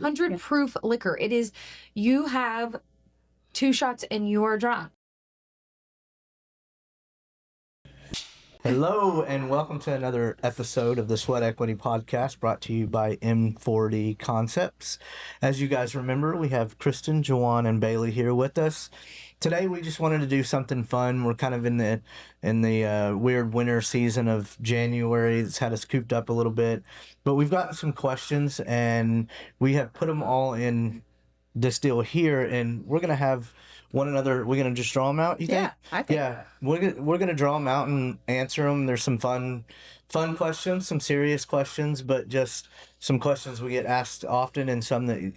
100 proof liquor. It is, you have 2 shots and you are drunk. Hello and welcome to another episode of the Sweat Equity Podcast, brought to you by M40 Concepts. As you guys remember, we have Kristen, Jawan, and Bailey here with us. Today we just wanted to do something fun. We're kind of in the weird winter season of January. It's had us cooped up a little bit, but we've gotten some questions and we have put them all in this deal here, and we're gonna have one another. We're gonna just draw them out. You think? Yeah, I think. Yeah, we're gonna draw them out and answer them. There's some fun questions, some serious questions, but just some questions we get asked often, and some that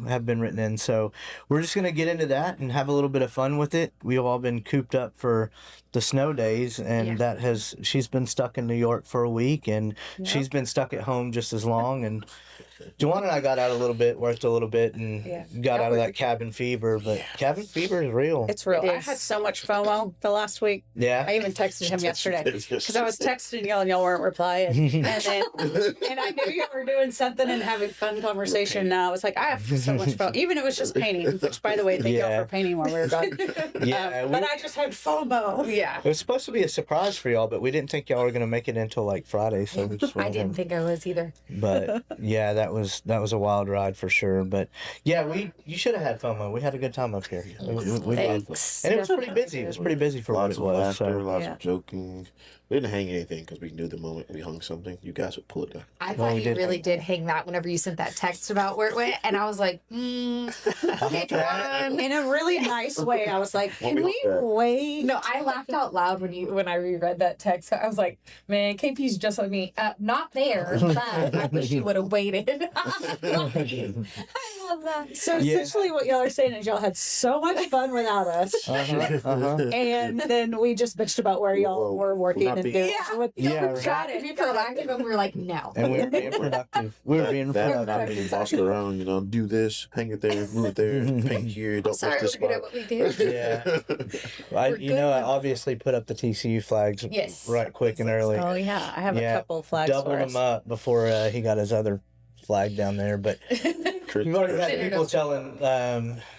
have been written in. So we're just gonna get into that and have a little bit of fun with it. We've all been cooped up for the snow days, and she's been stuck in New York for a week, and she's been stuck at home just as long. And Joanna and I got out worked a little bit, and got out of that cabin fever. But cabin fever is real. It's real. I had so much FOMO the last week. Yeah. I even texted him yesterday because I was texting y'all and y'all weren't replying. And I knew you were doing something and having fun conversation. Now I was like, I have so much FOMO. Even it was just painting, which, by the way, thank y'all for painting while we were gone. But I just had FOMO. Yeah. It was supposed to be a surprise for y'all, but we didn't think y'all were going to make it until like Friday. So we just I didn't think I was either. But yeah, that was a wild ride for sure. But yeah, you should have had FOMO. We had a good time up here. Thanks. And it was pretty busy. It was pretty busy for what it was. Laughter, lots of joking. We didn't hang anything because we knew the moment we hung something, you guys would pull it down. I thought you really did hang that whenever you sent that text about where it went, and I was like, in a really nice way. I was like, can we wait? No, I laughed out loud when I reread that text. I was like, man, KP's just like me. Not there, but I wish you would have waited. I love that. So essentially what y'all are saying is y'all had so much fun without us. And then we just bitched about where y'all were working. Tried to be proactive, and we were like, no. And we were being productive. Not being bossed around, do this, hang it there, move it there, paint here, don't Sorry, press this we're good at spot. what we do. Yeah. I obviously put up the TCU flags right quick and early. Oh, yeah. I have a couple flags doubled them up before he got his other flag down there. But we've already had people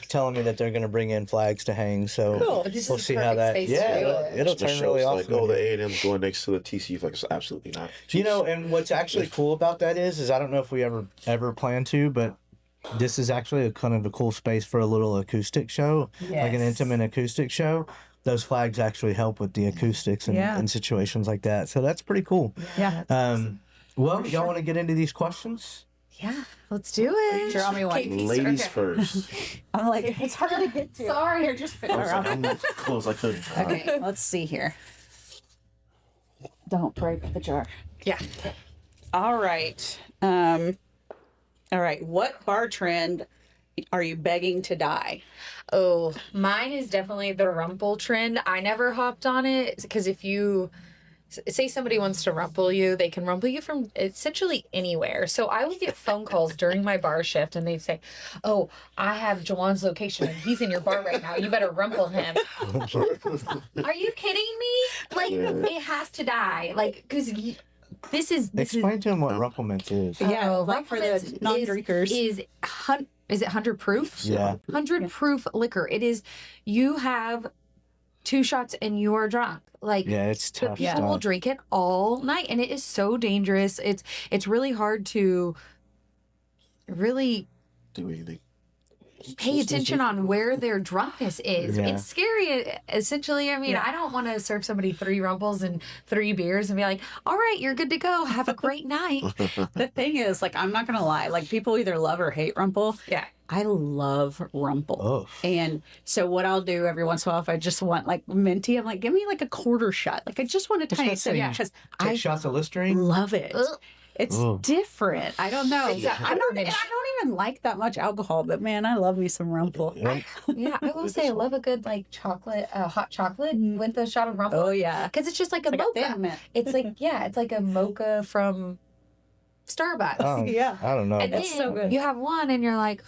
telling me that they're going to bring in flags to hang. So we'll see how that. It'll turn really awesome. Like, the A&M's going next to the TCU flag. It's absolutely not. And what's actually cool about that is I don't know if we ever plan to, but this is actually a kind of a cool space for a little acoustic show, like an intimate acoustic show. Those flags actually help with the acoustics and situations like that. So that's pretty cool. Yeah. Y'all want to get into these questions? Yeah, let's do it. Draw me one. Ladies first. I'm like, it's hard to get to. Sorry. Here, just fit around. I'm as close I could. Okay, let's see here. Don't break the jar. Yeah. All right. All right. What bar trend are you begging to die? Oh, mine is definitely the rumple trend. I never hopped on it because if you say somebody wants to rumple you, they can rumple you from essentially anywhere. So I would get phone calls during my bar shift, and they'd say, "Oh, I have Jawan's location, and he's in your bar right now. You better rumple him." Are you kidding me? Like, it has to die. Like, because Explain to him what rumplements is. Like for the non-drinkers. Is it 100 proof? Yeah. 100 proof liquor. It is, you have 2 shots and you are drunk. Like, it's tough. But people will drink it all night, and it is so dangerous. It's really hard to really do anything. Pay attention on where their drunkenness is. It's scary. Essentially, I mean, I don't want to serve somebody 3 rumples and 3 beers and be like, all right, you're good to go. Have a great night. The thing is, like, I'm not going to lie. Like, people either love or hate rumple. Yeah. I love rumple. Oh. And so what I'll do every once in a while, if I just want like minty, I'm like, give me like a quarter shot. Like, I just want a tiny sip. Because Take shots of Listerine? Love it. It's different. I don't know. Exactly. I don't even like that much alcohol, but man, I love me some rumple. I will say I love a good like chocolate, hot chocolate with a shot of rumple. Oh yeah, because it's just like a mocha. It's like it's like a mocha from Starbucks. I don't know. And it's then so good. You have one, and you're like,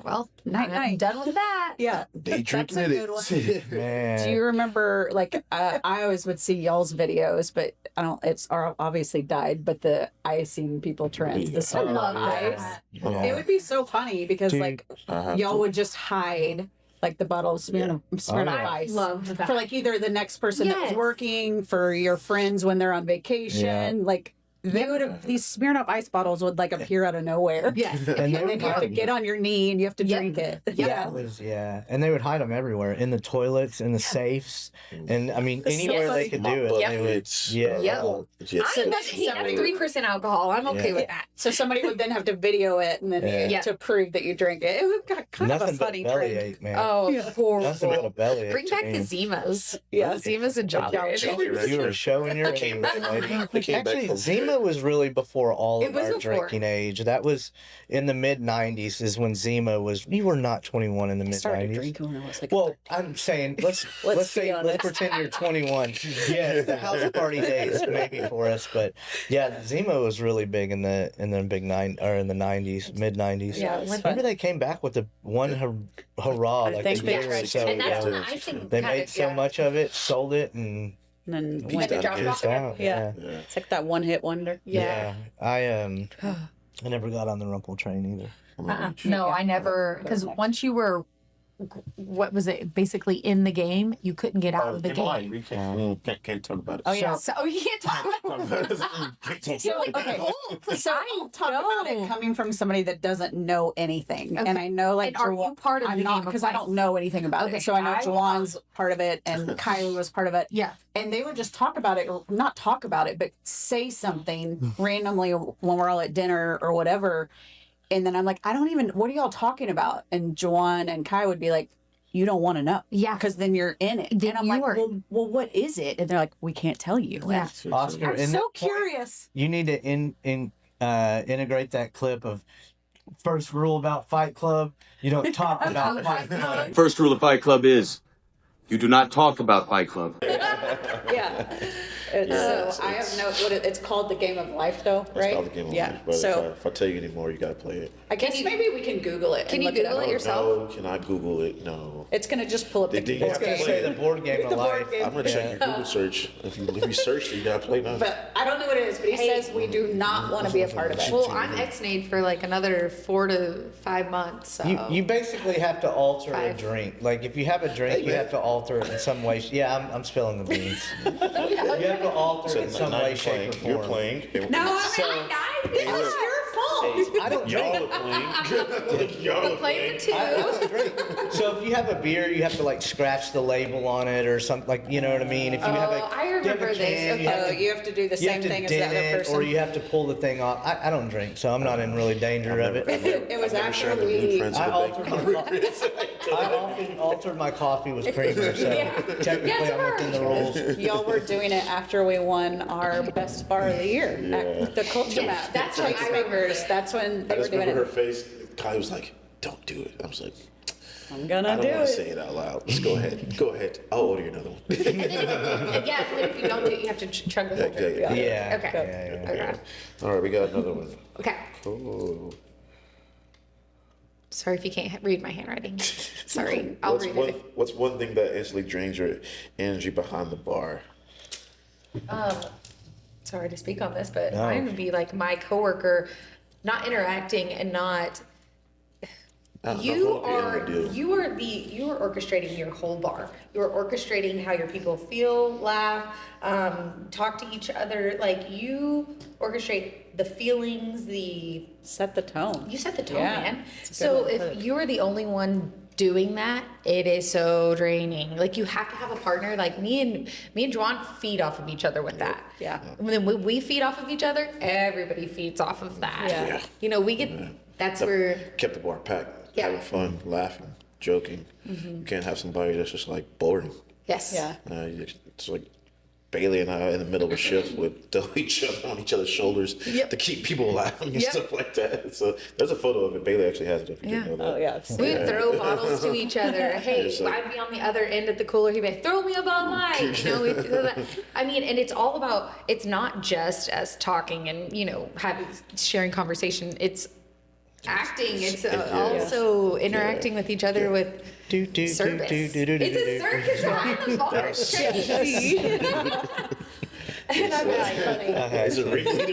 Well, Night, I'm night. done with that. Yeah. Day drinking a it good one. is. Man. Do you remember, like, I always would see y'all's videos, but I don't, it's obviously died, but the icing people trends, the Yeah. Smirnoff love ice. that. Oh, It would be so funny because, Dude, like, I have y'all to. would just hide, like, the bottle of Smirnoff yeah. ice. Love that. For, like, either the next person that was Yes. working, for your friends when they're on vacation. Yeah. Like, they would have, these Smirnoff ice bottles would, like, appear out of nowhere. Yes. And And they then would you have to hide get on your knee and you have to Yep. drink it. Yeah, it was, and they would hide them everywhere, in the toilets, in the safes, and I mean That's so anywhere they funny. could My do it. butt They would, hits. yeah. Yep. So I'm then hey, that's somebody- 3% alcohol. I'm okay Yeah. with that. So somebody would then have to video it and then Yeah. to prove that you drink it. It was kind of Nothing a but funny belly trend. ache, man. Oh, Yeah. Nothing but a horrible. belly ache. Bring to back me. the Zimas. Yeah. Zimas and Jolly Jolly Ranchers. You were showing your age, lady. They came back Actually, from Zima was really before all It of was our before. drinking age. That was in the mid '90s. Is when Zima was. You were not 21 in the I mid started '90s. drinking when I was like, Well, I'm saying let's Let's say be let's honest. pretend you're 21. Yes, the house party days maybe for us, but yeah, Zima was really big in the big in the '90s, mid '90s. Yeah, it's when- Remember they came back with the one hurrah I like think a they year or tried so to- And that's ago. when icing They kind made of, so much of it, sold it, and and then Beat went. that dropped again. off peaced out. Yeah. Yeah. It's like that one hit wonder. Yeah. I never got on the Rumple train either. No, I never. Because once you were, what was it? Basically in the game, you couldn't get out of the game. We can't talk about it. Oh, yeah. So you can't talk about it. You're like, Okay. okay. So I'll talk about it coming from somebody that doesn't know anything. Okay. And I know, like, And are you part of I'm the not, game of because I life? don't know anything about Okay, it. So I know I- Jawan's part of it and Kylie was part of it. Yeah. And they would just talk about it, or not talk about it, but say something randomly when we're all at dinner or whatever. And then I'm like, what are y'all talking about? And Jawan and Kai would be like, you don't want to know. Yeah. Because then you're in it. Then and I'm you like, are- well, what is it? And they're like, we can't tell you. Yeah. Oscar, I'm in so that point, curious. you need to integrate that clip of first rule about Fight Club. You don't talk about Fight Club. First rule of Fight Club is you do not talk about Fight Club. Yeah. So I have no, it's called the game of life though, right? It's called the game of life, but So if I tell you anymore, you gotta play it. I guess maybe we can Google it. Can and you look Google up. it yourself? No, cannot Google it. No. It's gonna just pull up the Did you board have to game. Say the board game of The board life. game. I'm gonna check your Google search. If you search it, you gotta play now. But I don't know what it is, but he Hey. says we do not want to be a part of it. Well, I'm ex-nayed for like another 4 to 5 months. So. You basically have to alter a Five. drink. Like if you have a drink, you have to alter it in some way. Yeah, I'm spilling the beans. You have to alter it in some way, shape, or form. You're playing. No, So- this is your fault. I don't Y'all drink. are playing. Y'all are Play playing. for 2. I don't drink. So if you have a beer, you have to like scratch the label on it or something. Like you know what I mean. If you have a, Oh, I remember you have a can, this. you have Oh, to you have to do the you have same to thing as the dent other it, person. or you have to pull the thing off. I don't drink, so I'm not in really danger of it. It was I've never after shared the we. blueprints I of altered the my coffee. I often altered my coffee with creamer, so technically Yes, I'm within the rules. Y'all were doing it after we won our best bar of the year at the culture Yes, map. that's what I remember. That's when I they were just doing remember her it. face. Kylie was like, "Don't do it." I was like, I'm "I gonna don't do want to say it. it out loud. Let's go ahead. Go ahead. I'll order you another one." And then if you don't do it, you have to chug the whole drink. Yeah. Yeah. Okay. Yeah, yeah. Okay. All right, we got another one. Okay. Oh. Sorry if you can't read my handwriting. Sorry. I'll read it. What's one thing that instantly drains your energy behind the bar? Sorry to speak on this, but No. mine would be like my coworker not interacting and not. You are orchestrating your whole bar. You are orchestrating how your people feel, laugh, talk to each other. Like you orchestrate the feelings, you Set the tone. set the tone, Yeah, man. it's a good So way to put if it. you are the only one doing that, it is so draining. Like you have to have a partner. Like me and Juwan feed off of each other with that. Yeah. And then when we feed off of each other, everybody feeds off of that. Yeah. Yeah. You know, we get. That's where. Kept the bar packed, Yeah. having fun, laughing, joking. You can't have somebody that's just like boring. Yes. Yeah. It's like Bailey and I in the middle of a shift would throw each other on each other's shoulders Yep. to keep people laughing and Yep. stuff like that. So there's a photo of it. Bailey actually has it if you didn't know that. Oh yeah. We would throw bottles to each other. Hey, It's like- I'd be on the other end at the cooler. He'd be like, throw me a Bud Light. You know, we'd do that. I mean, and it's all about, it's not just us talking and, you know, sharing conversation. It's acting. It's also interacting with each other with service. It's a circus behind the bar. It's crazy. And I'm like, funny. Is it really?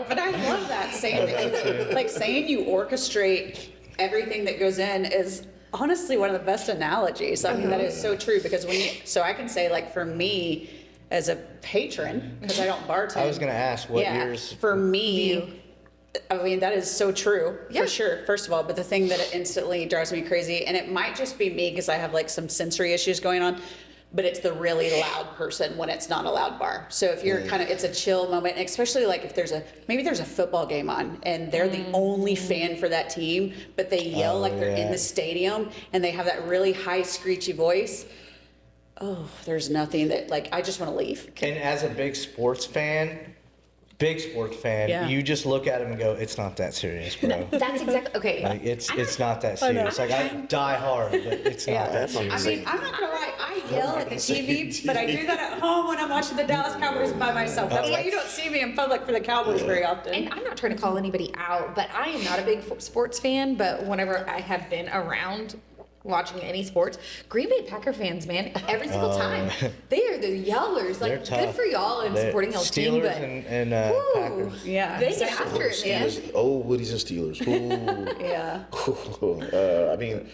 But I love that saying. Like saying you orchestrate everything that goes in is honestly one of the best analogies. I mean, that is so true because so I can say like for me as a patron, because I don't bartend. I was going to ask what yours. For me, I mean, that is so true, for sure, first of all. But the thing that instantly drives me crazy, and it might just be me because I have like some sensory issues going on, but it's the really loud person when it's not a loud bar. So if you're it's a chill moment, especially like if maybe there's a football game on and they're the only fan for that team, but they yell like they're in the stadium and they have that really high screechy voice. Oh, there's nothing that like, I just want to leave. And as a big sports fan, you just look at him and go, it's not that serious, bro. That's exactly, okay. Like, it's not that serious. Like, I die hard, but it's not that serious. I mean, I'm not gonna lie, I yell at the TV, but I do that at home when I'm watching the Dallas Cowboys by myself. That's why you don't see me in public for the Cowboys very often. And I'm not trying to call anybody out, but I am not a big sports fan, but whenever I have been around watching any sports, Green Bay Packer fans, man, every single time, they are the yellers. Like, good for y'all and supporting y'all's team, but and Packers. Yeah, they get after it, man. Oh, Woodies and Steelers. Ooh. Yeah. I mean,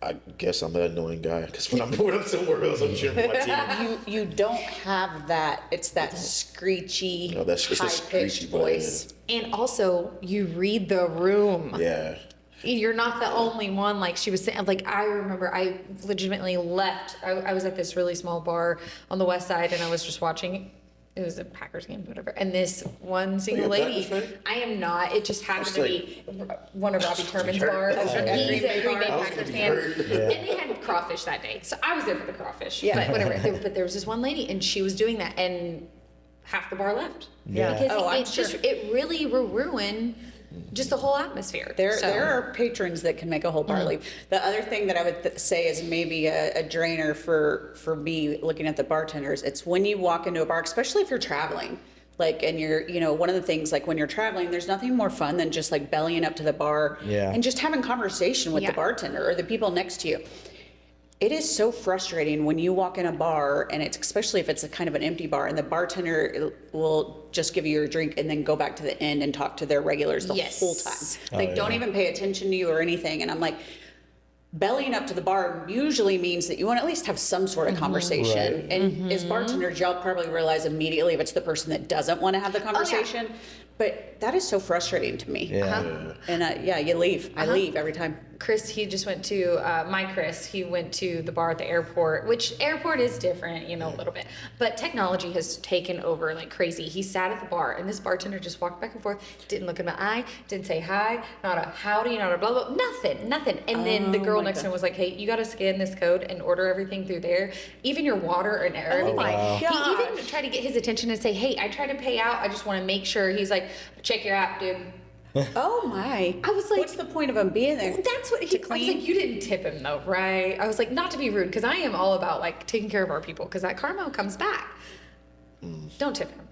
I guess I'm an annoying guy because when I'm somewhere else, I'm cheering for my team. You don't have that. It's that screechy, it's high-pitched screechy voice. And also, you read the room. Yeah. You're not the only one, like she was saying. Like, I remember I legitimately left. I was at this really small bar on the west side, and I was just watching. It was a Packers game, whatever. And this one single lady, I am not. It just happened to be one of Robbie Turman's bars. He's a Green Bay Packers fan. And they had crawfish that day. So I was there for the crawfish. Yeah. But whatever. But there was this one lady, and she was doing that, and half the bar left. Yeah. Because it really will ruin just the whole atmosphere. There are patrons that can make a whole bar leave. The other thing that I would say is maybe a drainer for me looking at the bartenders. It's when you walk into a bar, especially if you're traveling. Like, and you're, one of the things, like when you're traveling, there's nothing more fun than just like bellying up to the bar and just having conversation with the bartender or the people next to you. It is so frustrating when you walk in a bar, and it's especially if it's a kind of an empty bar, and the bartender will just give you your drink and then go back to the end and talk to their regulars the whole time. Like, don't even pay attention to you or anything. And I'm like, bellying up to the bar usually means that you want to at least have some sort of conversation. Right. And as bartenders, y'all probably realize immediately if it's the person that doesn't want to have the conversation. But that is so frustrating to me. Yeah. And you leave. I leave every time. Chris, he just went to, he went to the bar at the airport, which airport is different, a little bit. But technology has taken over like crazy. He sat at the bar, and this bartender just walked back and forth, didn't look in my eye, didn't say hi, not a howdy, not a blah, blah, nothing. And then the girl next to him was like, hey, you got to scan this code and order everything through there, even your water and everything. my He even tried to get his attention and say, hey, I tried to pay out. I just want to make sure. He's like, check your app, dude. Oh my. I was like, what's the point of him being there? That's what he, I was like, you didn't tip him though, right? I was like, not to be rude, because I am all about like taking care of our people, because that karma comes back. Don't tip him.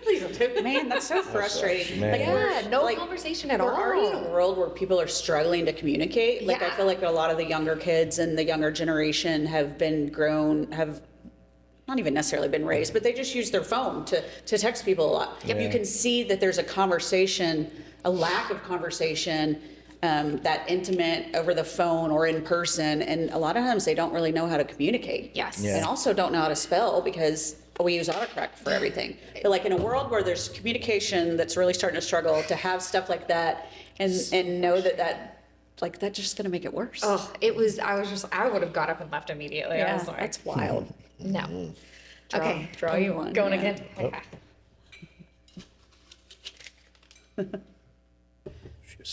Please don't tip him. Man, that's so frustrating. Man. No conversation at all. We're already in a world where people are struggling to communicate. Like, I feel like a lot of the younger kids and the younger generation have not even necessarily been raised, but they just use their phone to text people a lot. Yep. You can see that there's a lack of conversation, that intimate over the phone or in person. And a lot of times they don't really know how to communicate. Yes. Yeah. And also don't know how to spell because we use autocorrect for everything. But like in a world where there's communication that's really starting to struggle, to have stuff like that and know that just gonna make it worse. Oh, I would have got up and left immediately. I was like, that's wild. no. Okay, draw you one. Going again. Okay.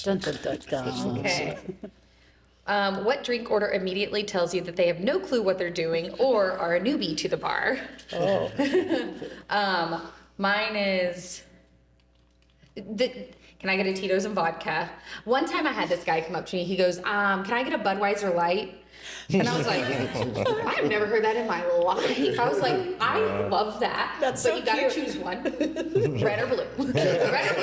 Dun, dun, dun, dun. Okay. What drink order immediately tells you that they have no clue what they're doing or are a newbie to the bar? Oh. Mine is Can I get a Tito's and vodka? One time I had this guy come up to me. He goes, can I get a Budweiser Light? And I was like, I've never heard that in my life. I was like, I love that. That's but so you gotta cute. choose one. Red or blue. Red or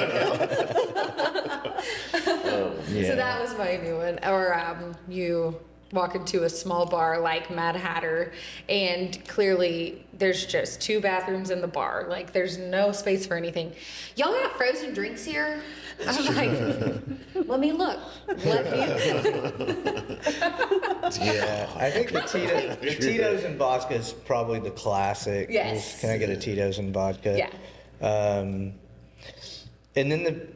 blue. So that was my new one. Or you walk into a small bar like Mad Hatter, and clearly there's just 2 bathrooms in the bar. Like, there's no space for anything. Y'all got frozen drinks here? I'm like, let me look. Let me look. Yeah, I think the Tito's and vodka is probably the classic. Yes. Can I get a Tito's and vodka? Yeah. And then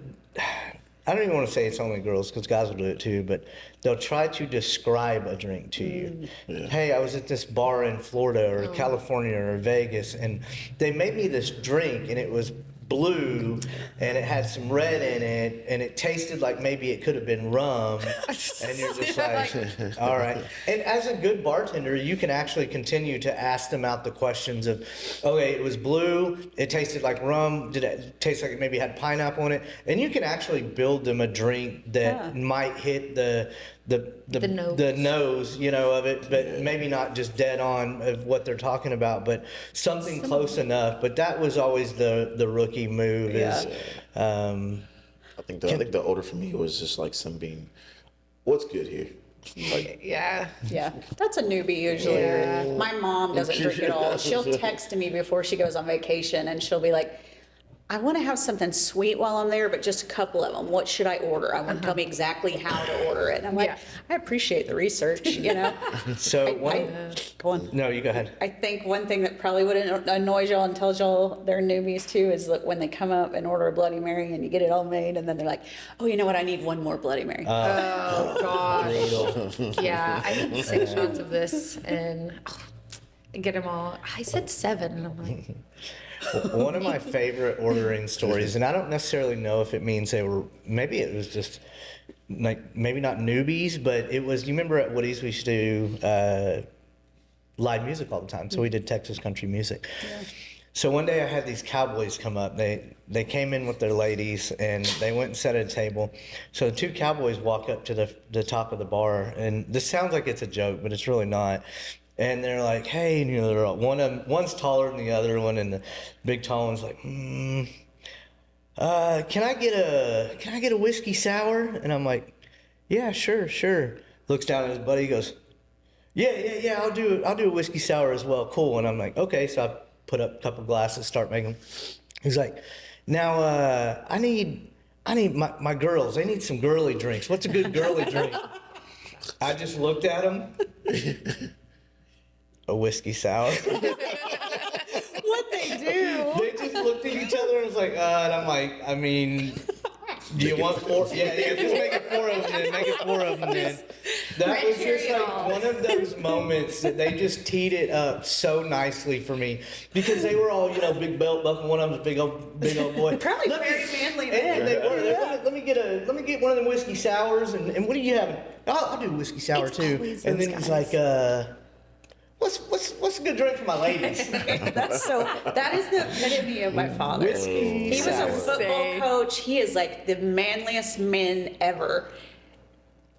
I don't even want to say it's only girls, because guys will do it too, but they'll try to describe a drink to you. Yeah. Hey, I was at this bar in Florida or California or Vegas, and they made me this drink, and it was blue, and it had some red in it, and it tasted like maybe it could have been rum, and you're just like, all right. And as a good bartender, you can actually continue to ask them out the questions of, okay, it was blue, it tasted like rum, did it taste like it maybe had pineapple in it? And you can actually build them a drink that might hit the nose, of it, but maybe not just dead on of what they're talking about, but something close enough. But that was always the rookie move. Is I think the order for me was just like some being, what's good here? Like, Yeah. Yeah, that's a newbie usually. Yeah. My mom doesn't drink at all. She'll text me before she goes on vacation, and she'll be like, I want to have something sweet while I'm there, but just a couple of them. What should I order? I want to tell me exactly how to order it. And I'm like, Yeah. I appreciate the research, so Go on. no, you go ahead. I think one thing that probably would annoy y'all and tells y'all they're newbies too is that when they come up and order a Bloody Mary and you get it all made, and then they're like, oh, you know what? I need one more Bloody Mary. Oh, gosh. Yeah, I need 6 shots of this and get them all. I said 7, and I'm like, One of my favorite ordering stories, and I don't necessarily know if it means maybe it was just like, maybe not newbies, but it was, you remember at Woody's we used to do live music all the time. So we did Texas country music. Yeah. So one day I had these cowboys come up. They came in with their ladies, and they went and sat at a table. So the 2 cowboys walk up to the top of the bar, and this sounds like it's a joke, but it's really not. And they're like, hey, and they're all, one's taller than the other one, and the big tall one's like, can I get a whiskey sour? And I'm like, yeah, sure. Looks down at his buddy, goes, yeah, I'll do a whiskey sour as well. Cool. And I'm like, okay. So I put up a couple glasses, start making them. He's like, now I need my girls. They need some girly drinks. What's a good girly drink? I just looked at him. A whiskey sour. What they do? They just looked at each other and was like, and I'm like, I mean, do you want 4? Yeah, just make it 4 of them then. Make it 4 of them then. That was just like one of those moments that they just teed it up so nicely for me, because they were all, big belt buckle. One of them was a big old boy. Probably very manly men. And they were. Let me get one of them whiskey sours. And what do you have? I'll do a whiskey sour too. And then he's like, What's a good drink for my ladies? That is the epitome of my father. Whiskey He was a sour. football coach. He is like the manliest man ever.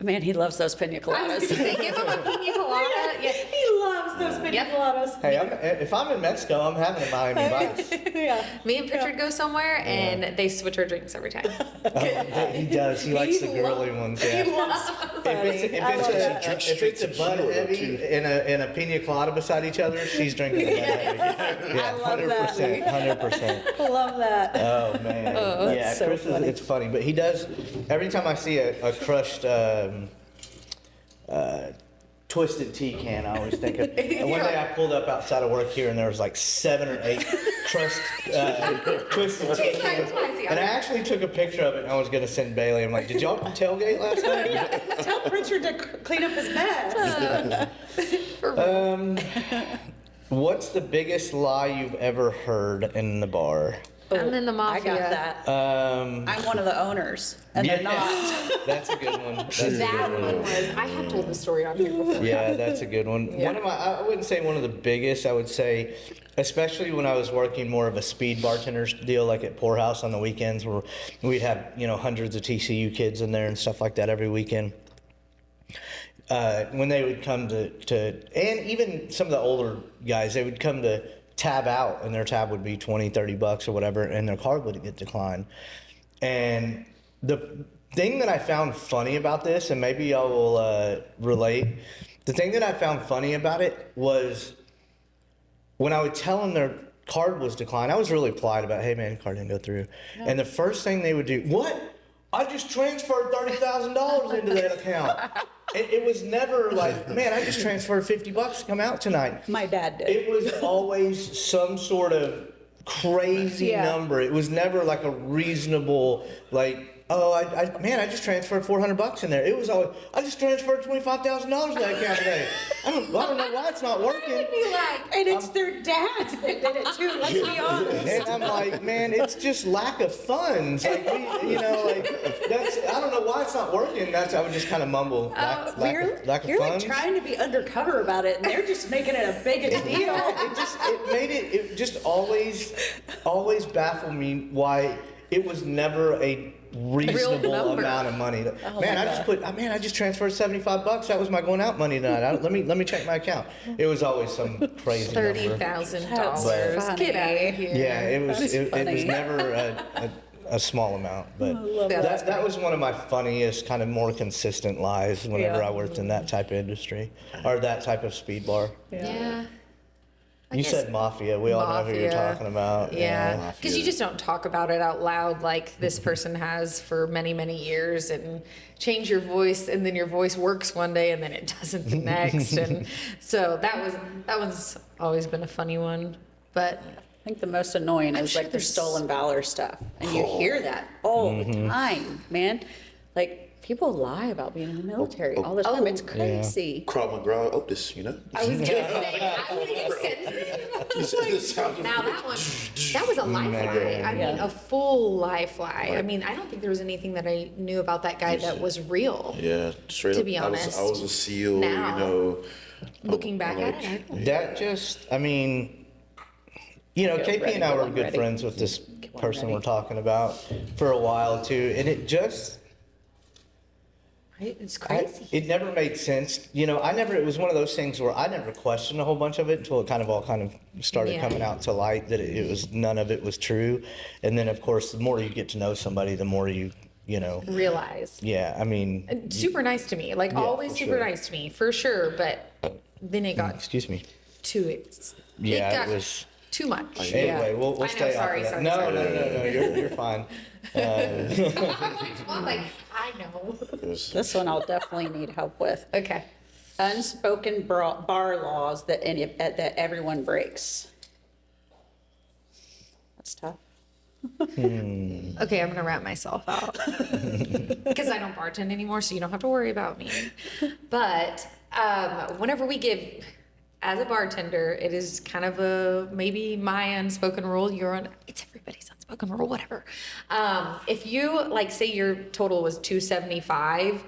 Man, he loves those pina coladas. give him a pina colada. Yes. He loves those pina coladas. Hey, if I'm in Mexico, I'm having a Miami Vice. Yeah. Me and Pritchard go somewhere, and they switch our drinks every time. He does. He likes the girly ones. Yeah. If it's a Bud Heavy and a pina colada beside each other, she's drinking a Bud Heavy. Yeah, I love that. 100%. I love that. Oh man. That's so Chris funny. it's funny, but he does. Every time I see a crushed. Twisted tea can, I always think of. And one day I pulled up outside of work here, and there was like 7 or 8 crushed twisted tea cans. And I actually took a picture of it, and I was gonna send Bailey. I'm like, did y'all tailgate last night? Tell Pritchard to clean up his mess. What's the biggest lie you've ever heard in the bar? I'm in the mafia. I got that. I'm one of the owners, and they're not. That's a good one. That one was. I have told the story on here before. Yeah, that's a good one. Yeah. One of my, I wouldn't say one of the biggest. I would say especially when I was working more of a speed bartender deal, like at Poorhouse on the weekends, where we'd have, hundreds of TCU kids in there and stuff like that every weekend. When they would come to, and even some of the older guys, they would come to tab out, and their tab would be $20-$30 or whatever, and their card would get declined. And the thing that I found funny about this, and maybe y'all will relate, the thing that I found funny about it was when I would tell them their card was declined, I was really polite about, hey man, card didn't go through. No. And the first thing they would do, what? I just transferred $30,000 into that account. It was never like, man, I just transferred $50 to come out tonight. My dad did. It was always some sort of crazy number. It was never like a reasonable, like, oh, I just transferred $400 in there. It was always, I just transferred $25,000 to that account today. I don't know why it's not working. And it's their dads that did it too. Let's be honest. And I'm like, man, it's just lack of funds. Like that's. I don't know why it's not working. I would just kind of mumble. Lack of funds. You're like trying to be undercover about it, and they're just making it a big deal. It just always baffled me why it was never a reasonable amount of money. I just transferred $75. That was my going out money tonight. Let me check my account. It was always some crazy $30,000. Get out of here. Yeah, it was never a small amount, but that was one of my funniest, kind of more consistent lies whenever I worked in that type of industry or that type of speed bar. Yeah. You said mafia. We all know who you're talking about. Yeah, because you just don't talk about it out loud like this person has for many, many years, and change your voice, and then your voice works one day and then it doesn't the next. And so that one's always been a funny one. But I think the most annoying is like the stolen valor stuff, and you hear that all the time, man. Like, people lie about being in the military all the time. It's crazy. Krav Maga Otis, I was gonna say, now that was a lie fly. I mean, a full lie fly. Right. I mean, I don't think there was anything that I knew about that guy that was real. Yeah, straight up. To be honest, I was a SEAL. Now, looking back at it, that just, I mean, KP and I were good friends with this person we're talking about for a while too, and it just. It's crazy. It never made sense. It was one of those things where I never questioned a whole bunch of it until it kind of started coming out to light that none of it was true. And then, of course, the more you get to know somebody, the more you realize. Yeah, I mean. And super nice to me. Always super nice to me, for sure. But then it got. Excuse me. It was too much. Anyway, we'll stay off of that. No, you're fine. I'm like, I know. This one I'll definitely need help with. Okay. Unspoken bar laws that everyone breaks. That's tough. Okay, I'm gonna wrap myself out because I don't bartend anymore, so you don't have to worry about me. But whenever we give, as a bartender, it is kind of maybe my unspoken rule. It's everybody's unspoken rule, whatever. If you say your total was $275,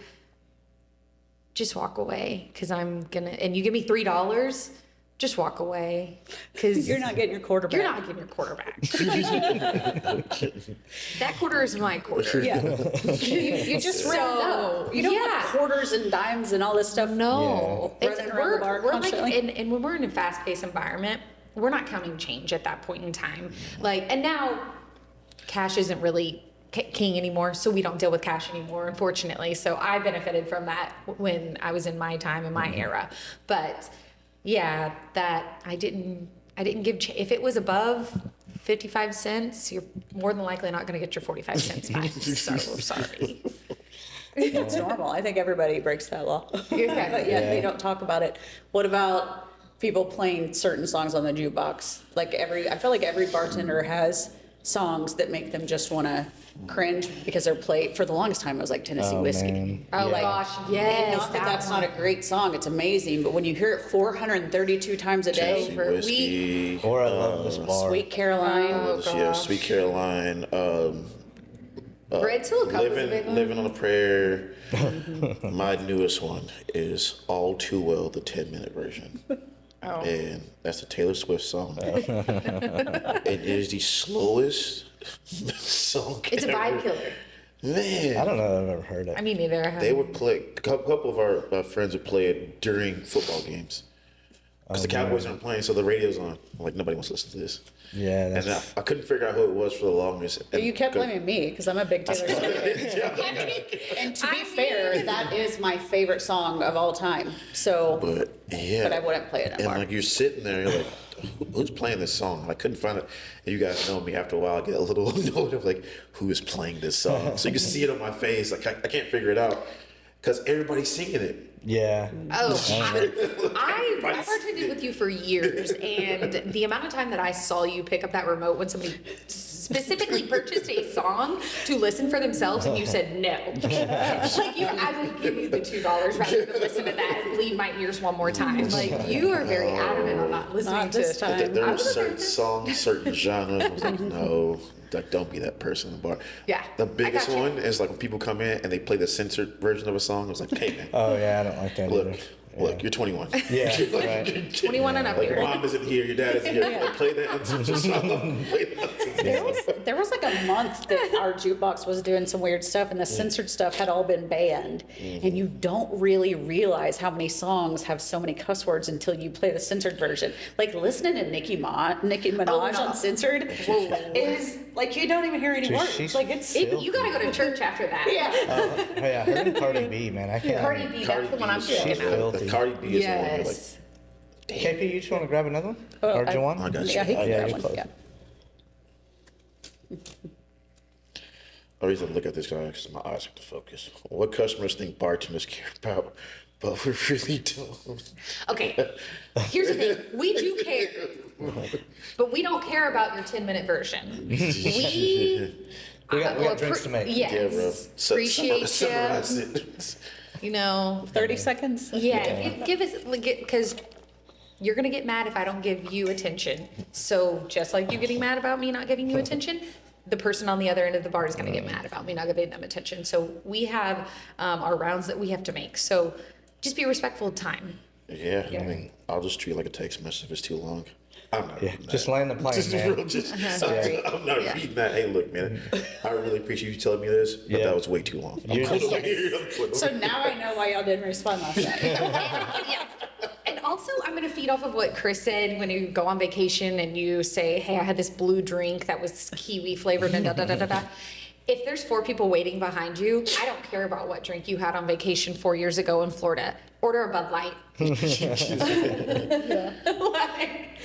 just walk away because and you give me $3. Just walk away because you're not getting your quarter back. You're not getting your quarter back. That quarter is my quarter. Yeah. you just round up. You don't have quarters and dimes and all this stuff. No. Running around the bar constantly. And when we're in a fast-paced environment, we're not counting change at that point in time. And now cash isn't really king anymore, so we don't deal with cash anymore, unfortunately. So I benefited from that when I was in my time, in my era. But yeah, that I didn't give. If it was above 55 cents, you're more than likely not going to get your 45 cents back. So sorry. It's normal. I think everybody breaks that law. But they don't talk about it. What about people playing certain songs on the jukebox? I feel like every bartender has songs that make them just want to cringe because they're played. For the longest time, it was like Tennessee Whiskey. Man. Oh gosh, yes. And not that's not a great song. It's amazing, but when you hear it 432 times a day for a week, or I love this bar. Sweet Caroline. Sweet Caroline. Red Silicone was a big one. Living on a Prayer. My newest one is All Too Well, the 10-minute version. Oh. And that's the Taylor Swift song. It is the slowest song It's a vibe ever. killer. Man. I don't know that I've ever heard it. I mean, neither. They would play, a couple of our friends would play it during football games. Because the Cowboys aren't playing, so the radio's on. I'm like, nobody wants to listen to this. Yeah, And that's... I couldn't figure out who it was for the longest. But you kept Good. blaming me because I'm a big Taylor Swift fan. And to be fair, that is my favorite song of all time. So, But yeah. but I wouldn't play it And anymore. like you're sitting there, you're like, who's playing this song? And I couldn't find it. And you guys know me. After a while, I get a little annoyed of like, who is playing this song? So you can see it on my face. Like I can't figure it out because everybody's singing it. Yeah. Oh, I bartended with you for years, and the amount of time that I saw you pick up that remote when somebody specifically purchased a song to listen for themselves, and you said no. Like I would give you the $2 rather than listen to that and bleed my ears one more time. Like you are very adamant on not listening Not this to. time. There I are was certain okay. songs, certain genres. I was like, no, like, don't be that person in the bar. Yeah, The I biggest got you. one is like when people come in and they play the censored version of a song. I was like, hey man, Oh, yeah, I don't like that look, either. look, you're 21. Yeah, Like, right. 21 and up Like, here. mom isn't here, your dad isn't here. Like, play that uncensored song. Play that uncensored song. There was like a month that our jukebox was doing some weird stuff, and the censored stuff had all been banned. And you don't really realize how many songs have so many cuss words until you play the censored version. Like listening to Nicki Minaj Oh, no. uncensored is like you don't even hear any Dude, words. she's Like it's filthy. You gotta go to church after that. yeah. Oh, yeah, her and Cardi B, man. I can't... Cardi B, that's the one I'm She's thinking of. filthy. The Cardi B is the one you're like, Yes. KP, you just want to grab another one? Or I- Jawan? I got you. Yeah, he can Yeah, grab you're one. close. Yeah. I reason to look at this guy because my eyes have to focus. What customers think bartenders care about, but we really don't. Okay, here's the thing. We do care, but we don't care about your 10-minute version. We got drinks to make. Yes. Yeah, bro. Appreciate Summarize you. it. You know, 30 seconds. yeah, give us, because you're going to get mad if I don't give you attention. So just like you getting mad about me not giving you attention, the person on the other end of the bar is going to get mad about me not giving them attention. So we have our rounds that we have to make. So just be respectful of time. Yeah, I mean, I'll just treat it like a text message if it's too long. I'm not reading Just that. land the plane, Just man. real, just, Sorry. I'm not Yeah. reading that. Hey, look, man, I really appreciate you telling me this, but Yeah. that was way too long. I'm You're going just- over here. I'm going So over now I know why y'all didn't respond last night. Yeah. And also, I'm going to feed off of what Chris said when you go on vacation and you say, hey, I had this blue drink that was kiwi flavored and da da da da da. If there's 4 people waiting behind you, I don't care about what drink you had on vacation 4 years ago in Florida. Order a Bud Light.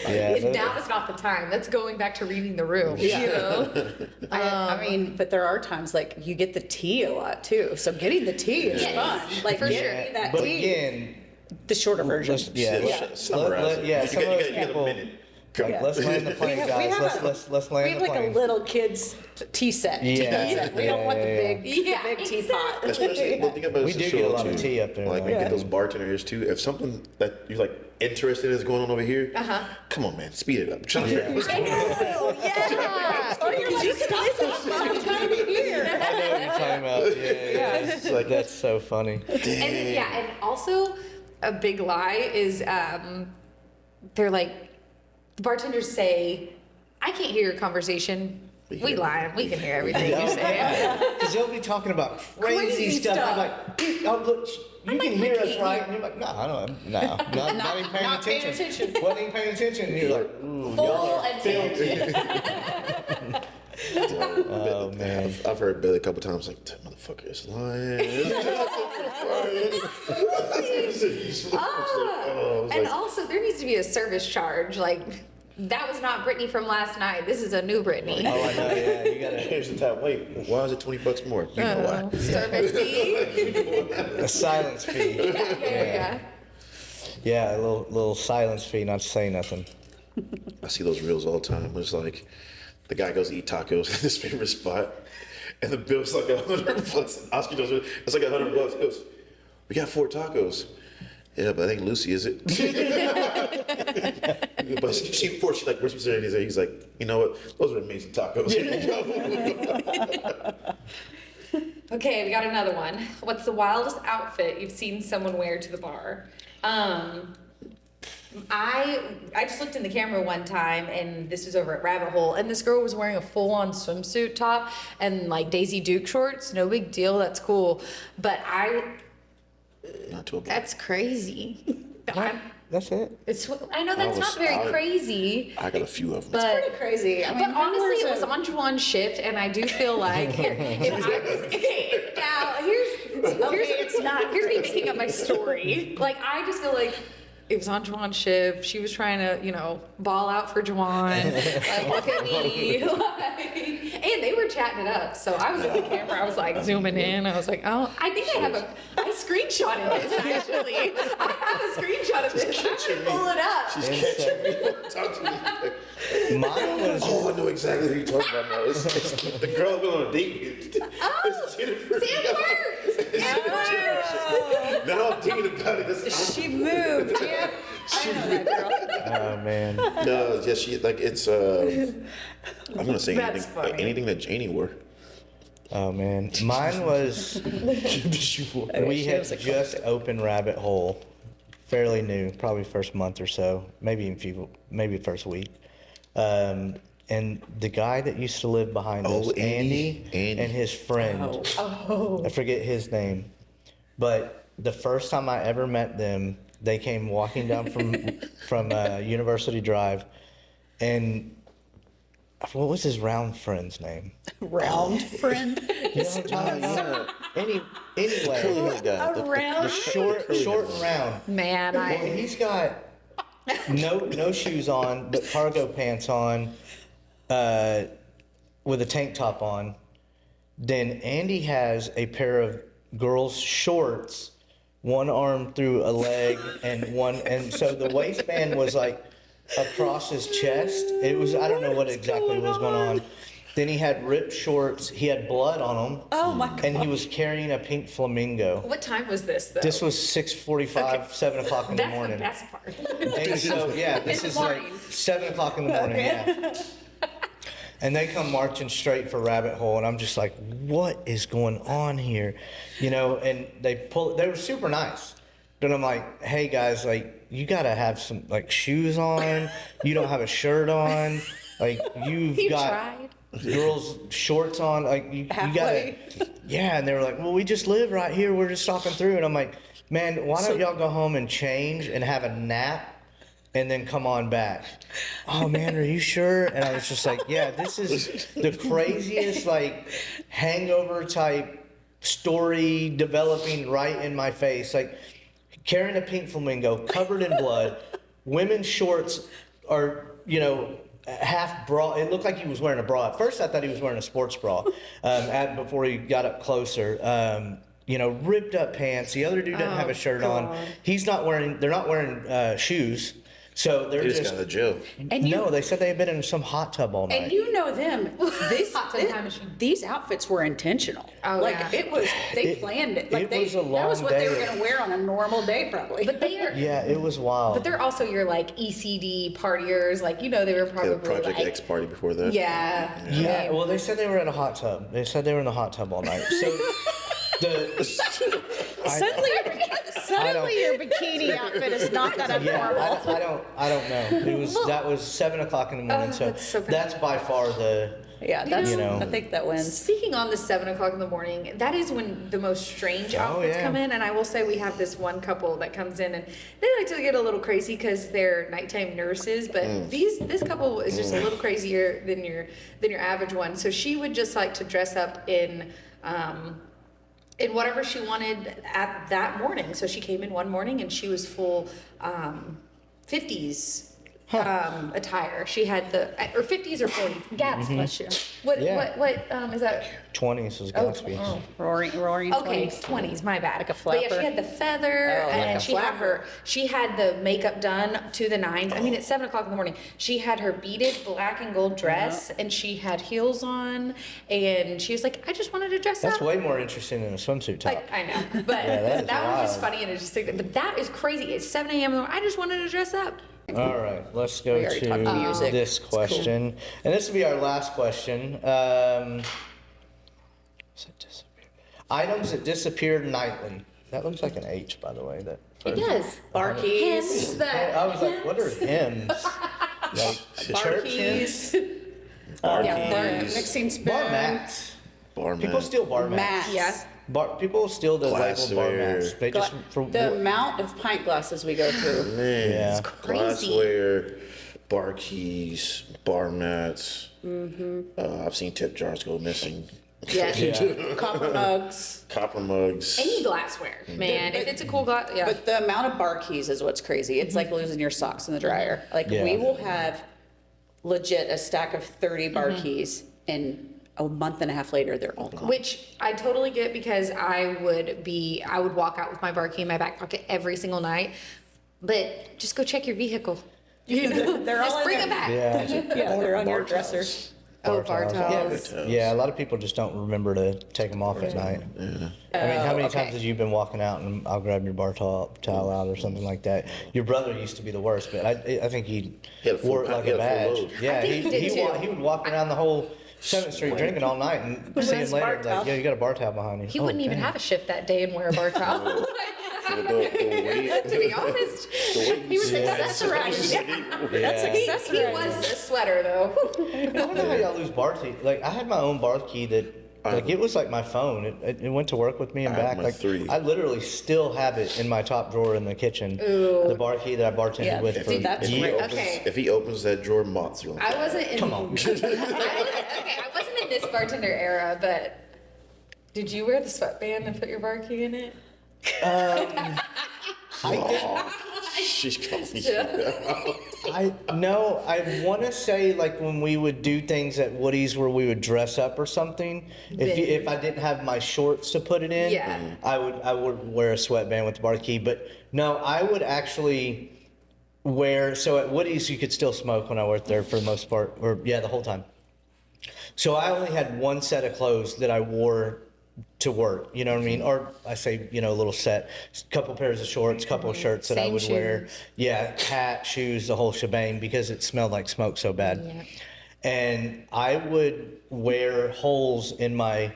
Yeah, Now is not the time. That's going back to reading the room. You know? I mean, but there are times like you get the tea a lot too. So getting the tea is Yes, fun. Like for get sure. me that But tea. again, The shorter version. let's, yeah, Yeah, let's, summarize it. yeah, You some got- of you those got a people, minute. Come Yeah. on. let's land the plane, We guys. have Let's we land have the like plane. a little kid's tea set. Yeah, Tea set. We don't want the yeah, big, yeah. the big teapot. Exactly. Especially, well, think about We this do as get a well, lot of too. tea up there, Like, though. we get those bartenders too. If something that you're like interested in is going on over here, come on, man, speed it up. Trying to figure out what's going on. Yeah. Or you're like, stop, I'm trying to be here. I know what you're talking about. Yeah. It's like, That's so funny. And yeah, and also a big lie is they're like, the bartenders say, I can't hear your conversation. We lie. We can hear everything you say. Because they'll be talking about crazy, Crazy stuff. stuff. I'm like, oh, look, you can hear us, right? And you're like, no, I don't. No, not even paying not paying attention. attention. Wasn't even paying attention. And you're like, ooh, Full attention. oh man. I've heard Billy a couple times like, that motherfucker is lying. Oh, And also, there needs to be a service charge. Like, that was not Brittany from last night. This is a new Brittany. Oh, I know. Yeah, you gotta. here's the time. Wait, why is it $20 more? You know why? Service fee. A silence fee. Yeah. Yeah, a little silence fee, not to say nothing. I see those reels all the time. It's like the guy goes to eat tacos at his favorite spot, and the bill's like $100. Oscar goes, it's like $100. He goes, we got 4 tacos. Yeah, but I think Lucy is it. But before she like whispers in his ear, he's like, you know what? Those are amazing tacos. Okay, we got another one. What's the wildest outfit you've seen someone wear to the bar? I just looked in the camera one time, and this was over at Rabbit Hole, and this girl was wearing a full-on swimsuit top and like Daisy Duke shorts. No big deal, that's cool. But Not to a that's crazy. That's it. I know that's not very crazy. I got a few of them. But Pretty crazy. I mean, But honestly, it was on Juwan's shift, and I do feel like if I was okay. Now here's me making up my story. Like I just feel like it was on Juwan's shift. She was trying to, ball out for Juwan. Like look at me. And they were chatting it up. So I was at the camera. I was like zooming in. I was like, oh, I think I screenshotted this actually. I have a screenshot of this. I'm gonna pull it up. She's catching me. Talk to me. Mine was. Oh, I know exactly who you're talking about now. It's the girl going on a date with. It's Jennifer. It worked. Now I'm thinking about it. She moved. Yeah. I know that girl. Oh man. No, yeah, she like it's. I'm gonna say That's funny. anything that Janie wore. Oh man. Mine was. We had just opened Rabbit Hole, fairly new, probably first month or so, maybe first week. And the guy that used to live behind us, Andy, and his friend, I forget his name, but the first time I ever met them, they came walking down from University Drive, and what was his round friend's name? Round friend. You know what I'm talking about? Anyway, A round. the short and round. Man, Well, he's got no shoes on, but cargo pants on, with a tank top on. Then Andy has a pair of girls' shorts, one arm through a leg, and so the waistband was like across his chest. It was, I don't know what exactly was going on. Then he had ripped shorts. He had blood on them. Oh my God. And he was carrying a pink flamingo. what time was this though? This was 6:45, 7 o'clock in the That's morning. the best part. And so, yeah, this In the is like morning. 7 o'clock in the morning, yeah. And they come marching straight for Rabbit Hole, and I'm just like, what is going on here? And they were super nice. But I'm like, hey guys, like, you gotta have some, like, shoes on. You don't have a shirt on. Like, you've You got tried. girls' shorts on. Like, you gotta. Halfway. Yeah, and they were like, well, we just live right here. We're just stopping through. And I'm like, man, why don't y'all go home and change and have a nap and then come on back? Oh, man, are you sure? And I was just like, yeah, this is the craziest, like, hangover type story developing right in my face. Like, carrying a pink flamingo covered in blood, women's shorts are, half bra. It looked like he was wearing a bra. At first, I thought he was wearing a sports bra before he got up closer. Ripped up pants. The other dude doesn't have a shirt on. They're not wearing shoes. So they're They just got out of jail. And they said they had been in some hot tub all night. And you know them. Hot tub time machine. These outfits were intentional. Oh, like yeah. it was. They planned it. Like it was a that was long what they were day. going to wear on a normal day, probably. But they are. Yeah, it was wild. But they're also your like ECD partiers. Like they were They probably had a Project like, X party before that. Yeah. Yeah, well, they said they were in a hot tub. They said they were in the hot tub all night. So Suddenly your bikini outfit is not that abnormal. I don't know. That was 7 o'clock in the morning. So that's so funny. that's by far the. Yeah, that's. know. I think that wins. Speaking on the 7 o'clock in the morning, that is when the most strange outfits yeah. come in. And I will say we have this one couple that comes in and they like to get a little crazy because they're nighttime nurses. But this couple is just a little crazier than your average one. So she would just like to dress up in whatever she wanted at that morning. So she came in one morning and she was full 50s attire. She had or 50s or 40s. Gaps, bless you. What is that? 20s was Gatsby. Roaring. Okay, 20s. 20s, my bad. Like a But yeah, flapper? she had the feather, like and a she had the makeup done to the nines. I mean, it's 7 o'clock in the morning. She had her beaded black and gold dress, and she had heels on, and she was like, I just wanted to dress That's up. way more interesting than a swimsuit top. Like, I know, but that is that was just wild. funny, and it's just but that is crazy. It's 7 a.m. in the morning. I just wanted to dress up. All right, let's go We already talked to music. this question. And this will be our last question. Items that disappeared nightly. That looks like an H, by the way. That It first- does. Barkeys. Hymns that. I was like, what are hymns? Like church hymns? Yeah, Barkeys. mixing spoon. Bar mats. Bar People mat. steal bar mats. Mats. Yeah. People steal the label bar Glassware. mats. They just The amount of pint glasses we go through. Man, Yeah. It's crazy. glassware, bar keys, bar mats. I've seen tip jars go missing. Yeah. Copper mugs. Copper mugs. Any glassware, man. If it's a cool glass, yeah. But the amount of bar keys is what's crazy. It's like losing your socks in the dryer. Like Yeah. we will have legit a stack of 30 bar keys, and a month and a half later they're all gone. Which I totally get because I would walk out with my bar key in my back pocket every single night. But just go check your vehicle. You know, They're all just in bring there. them back. Yeah. Yeah, they're on your Bar dresser. towels. Oh, bar towels. towels. Yeah, a lot of people just don't remember to take them off at night. I mean, how many okay. times have you been walking out and I'll grab your bar towel out or something like that? Your brother used to be the worst, but I think he had a full wore it pack- like he a had a full badge. load. Yeah, I think he did too. he would walk around the whole 7th Street drinking all night and see him his later bar like, towel. yeah, you got a bar towel behind you. He Oh, wouldn't even dang. have a shift that day and wear a bar towel. The weight. To be honest, he was accessorized. That's Yeah. He accessorized. was a sweater though. I don't know how y'all lose bar key. Like I had my own bar key that, like it was like my phone. It went to work with me and I have back. my Like 3. I literally still have it in my top drawer in the kitchen. The bar key that I bartended Yeah, with if for he- that's If he years. great. opens, Okay. if he opens that drawer, moths will. I wasn't in. Come on. I wasn't in this bartender era, but did you wear the sweatband and put your bar key in it? She's calling me. I want to say like when we would do things at Woody's where we would dress up or something. If I didn't have my shorts to put it in, Yeah. I would wear a sweatband with the bar key. But no, I would actually wear. So at Woody's you could still smoke when I worked there for the most part, or yeah, the whole time. So I only had one set of clothes that I wore to work, you know what I mean? Or I say, a little set, couple pairs of shorts, couple of shirts that I Same would wear. shoes. Yeah, hat, shoes, the whole shebang because it smelled like smoke so bad. Yeah. And I would wear holes in my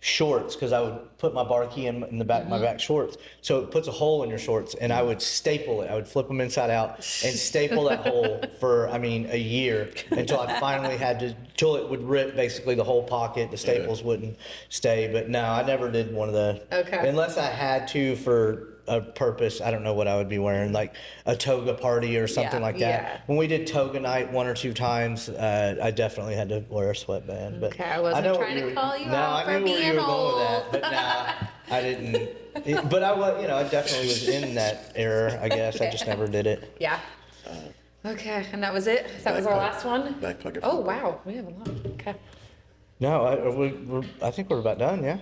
shorts because I would put my bar key in the back of my back shorts. So it puts a hole in your shorts and I would staple it. I would flip them inside out and staple that hole for, a year until I finally had to, till it would rip basically the whole pocket. The staples wouldn't stay. But no, I never did one of the, Okay. unless I had to for a purpose. I don't know what I would be wearing, like a toga party or something Yeah, like that. yeah. When we did toga night 1 or 2 times, I definitely had to wear a sweatband. But Okay, I wasn't know what trying to were- call you no, out I for knew where you being were going with old. that, but nah, I didn't. But I was, I definitely was in that era. I guess I just never did it. Yeah. Okay, and that was it. That was our Backpack. last one. Backpack. Oh wow, we have a lot. Okay. No, I think we're about done. Yeah.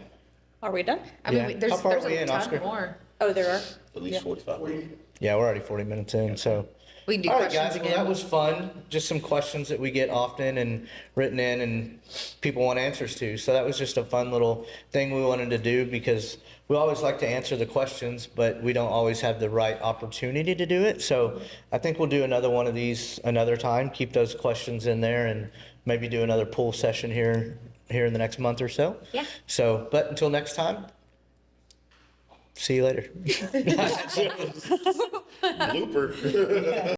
Are we done? I mean, Yeah. there's How far are a we in, ton Oscar? more. Oh, there are. At least 45. Yeah, we're already 40 minutes in, so. We can do All right, questions guys. Well, again. that was fun. Just some questions that we get often and written in, and people want answers to. So that was just a fun little thing we wanted to do because we always like to answer the questions, but we don't always have the right opportunity to do it. So I think we'll do another one of these another time. Keep those questions in there, and maybe do another pool session here in the next month or so. Yeah. So, but until next time. See you later. Blooper.